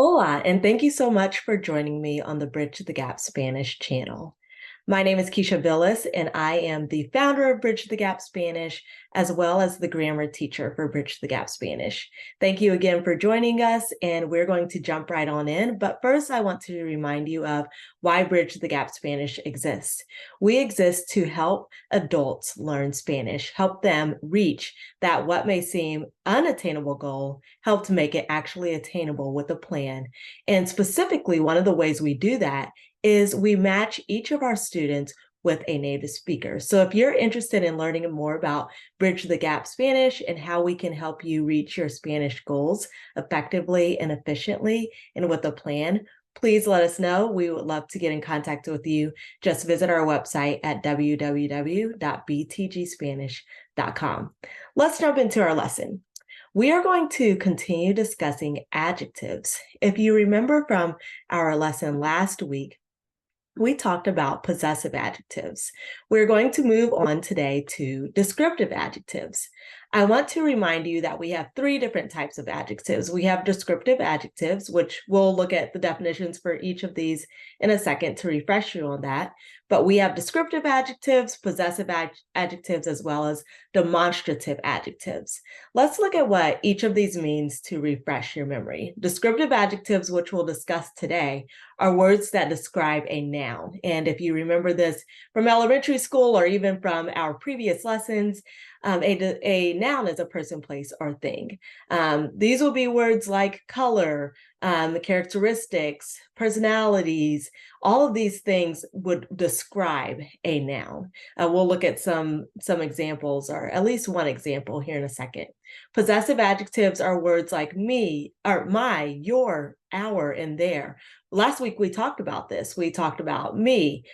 Hola, and thank you so much for joining me on the Bridge the Gap Spanish channel. My name is Keisha Villas, and I am the founder of Bridge the Gap Spanish, as well as the grammar teacher for Bridge the Gap Spanish. Thank you again for joining us, and we're going to jump right on in. But first, I want to remind you of why Bridge the Gap Spanish exists. We exist to help adults learn Spanish, help them reach that what may seem unattainable goal, help to make it actually attainable with a plan. And specifically, one of the ways we do that is we match each of our students with a native speaker. So if you're interested in learning more about Bridge the Gap Spanish and how we can help you reach your Spanish goals effectively and efficiently and with a plan, please let us know. We would love to get in contact with you. Just visit our website at www.btgspanish.com. Let's jump into our lesson. We are going to continue discussing adjectives. If you remember from our lesson last week, we talked about possessive adjectives. We're going to move on today to descriptive adjectives. I want to remind you that we have three different types of adjectives. We have descriptive adjectives, which we'll look at the definitions for each of these in a second to refresh you on that. But we have descriptive adjectives, possessive adjectives, as well as demonstrative adjectives. Let's look at what each of these means to refresh your memory. Descriptive adjectives, which we'll discuss today, are words that describe a noun. And if you remember this from elementary school or even from our previous lessons, a noun is a person, place, or thing. These will be words like color, characteristics, personalities. All of these things would describe a noun. We'll look at some examples, or at least one example here in a second. Possessive adjectives are words like me, or my, your, our, and their. Last week we talked about this. We talked about me,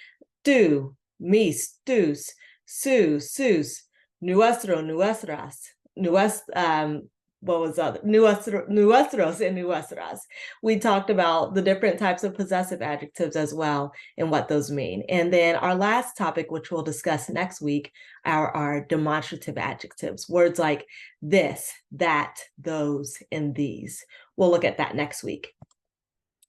tú, mis, tus, su, sus, nuestro, nuestras, nuestros and nuestras. We talked about the different types of possessive adjectives as well and what those mean. And then our last topic, which we'll discuss next week, are demonstrative adjectives, words like this, that, those, and these. We'll look at that next week.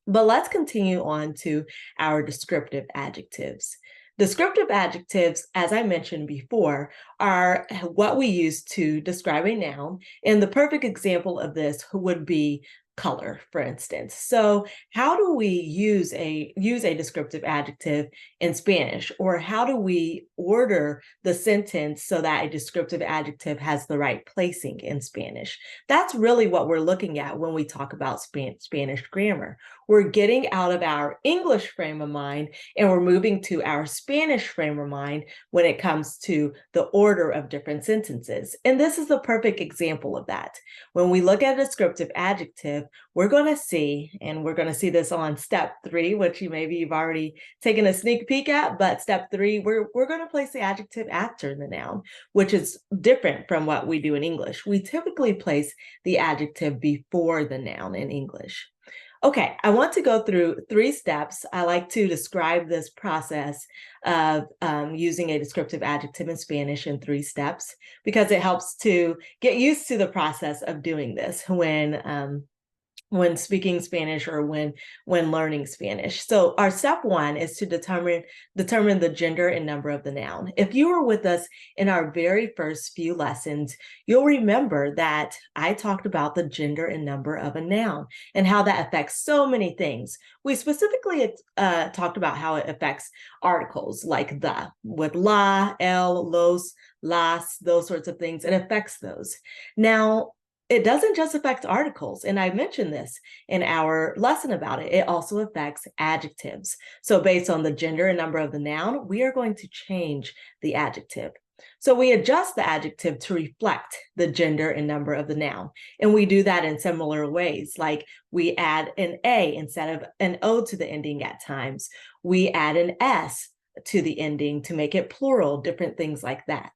But let's continue on to our descriptive adjectives. Descriptive adjectives, as I mentioned before, are what we use to describe a noun. And the perfect example of this would be color, for instance. So how do we use a descriptive adjective in Spanish? Or how do we order the sentence so that a descriptive adjective has the right placing in Spanish? That's really what we're looking at when we talk about Spanish grammar. We're getting out of our English frame of mind and we're moving to our Spanish frame of mind when it comes to the order of different sentences. And this is a perfect example of that. When we look at a descriptive adjective, we're going to see, and we're going to see this on step 3, which you've already taken a sneak peek at, but step 3, we're going to place the adjective after the noun, which is different from what we do in English. We typically place the adjective before the noun in English. Okay, I want to go through 3 steps. I like to describe this process of using a descriptive adjective in Spanish in 3 steps because it helps to get used to the process of doing this when speaking Spanish or when learning Spanish. So our step 1 is to determine the gender and number of the noun. If you were with us in our very first few lessons, you'll remember that I talked about the gender and number of a noun and how that affects so many things. We specifically talked about how it affects articles like the, with la, el, los, las, those sorts of things. It affects those. Now, it doesn't just affect articles, and I mentioned this in our lesson about it. It also affects adjectives. So based on the gender and number of the noun, we are going to change the adjective. So we adjust the adjective to reflect the gender and number of the noun. And we do that in similar ways, like we add an A instead of an O to the ending at times. We add an S to the ending to make it plural, different things like that.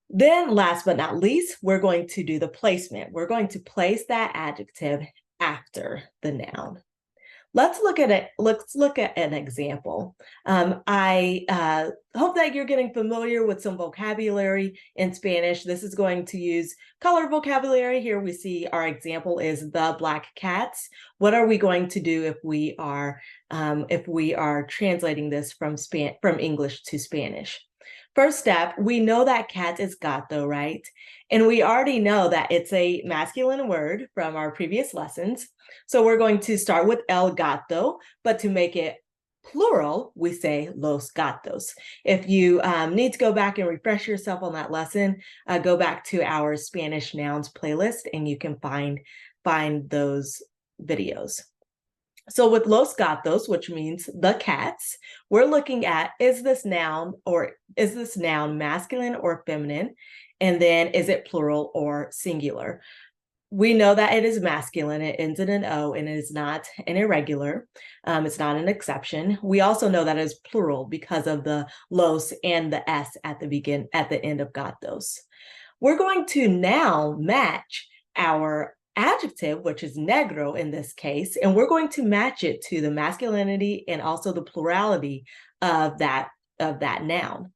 Then last but not least, we're going to do the placement. We're going to place that adjective after the noun. Let's look at it. Let's look at an example. I hope that you're getting familiar with some vocabulary in Spanish. This is going to use color vocabulary. Here we see our example is the black cats. What are we going to do if we are translating this from English to Spanish? First step, we know that cat is gato, right? And we already know that it's a masculine word from our previous lessons. So we're going to start with el gato, but to make it plural, we say los gatos. If you need to go back and refresh yourself on that lesson, go back to our Spanish nouns playlist and you can find those videos. So with los gatos, which means the cats, we're looking at, is this noun masculine or feminine? And then is it plural or singular? We know that it is masculine. It ends in an O and it is not an irregular. It's not an exception. We also know that it is plural because of the los and the s at the end of gatos. We're going to now match our adjective, which is negro in this case, and we're going to match it to the masculinity and also the plurality of that noun.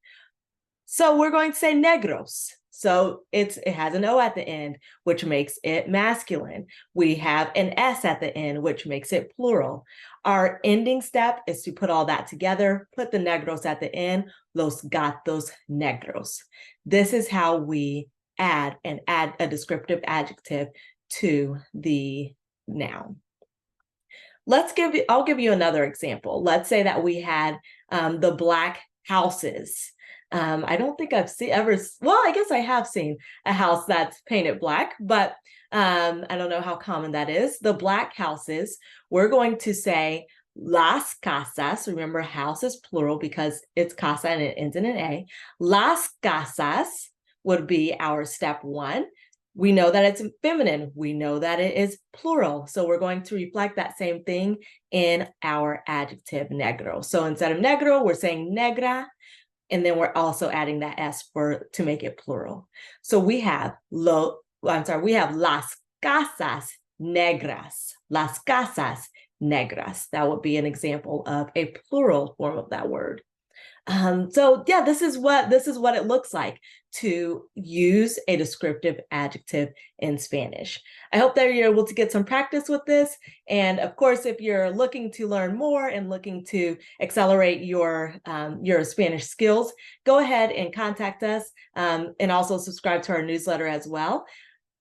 So we're going to say negros. So it has an O at the end, which makes it masculine. We have an S at the end, which makes it plural. Our ending step is to put all that together, put the negros at the end, los gatos negros. This is how we add a descriptive adjective to the noun. I'll give you another example. Let's say that we had the black houses. I don't think I've I guess I have seen a house that's painted black, but I don't know how common that is. The black houses, we're going to say las casas. Remember, house is plural because it's casa and it ends in an A. Las casas would be our step one. We know that it's feminine. We know that it is plural. So we're going to reflect that same thing in our adjective negro. So instead of negro, we're saying negra. And then we're also adding that S to make it plural. So we have we have las casas negras. Las casas negras. That would be an example of a plural form of that word. So yeah, this is what it looks like to use a descriptive adjective in Spanish. I hope that you're able to get some practice with this. And of course, if you're looking to learn more and looking to accelerate your Spanish skills, go ahead and contact us and also subscribe to our newsletter as well.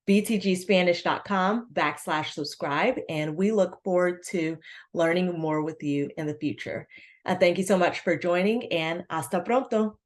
btgspanish.com/subscribe, and we look forward to learning more with you in the future. Thank you so much for joining, and hasta pronto.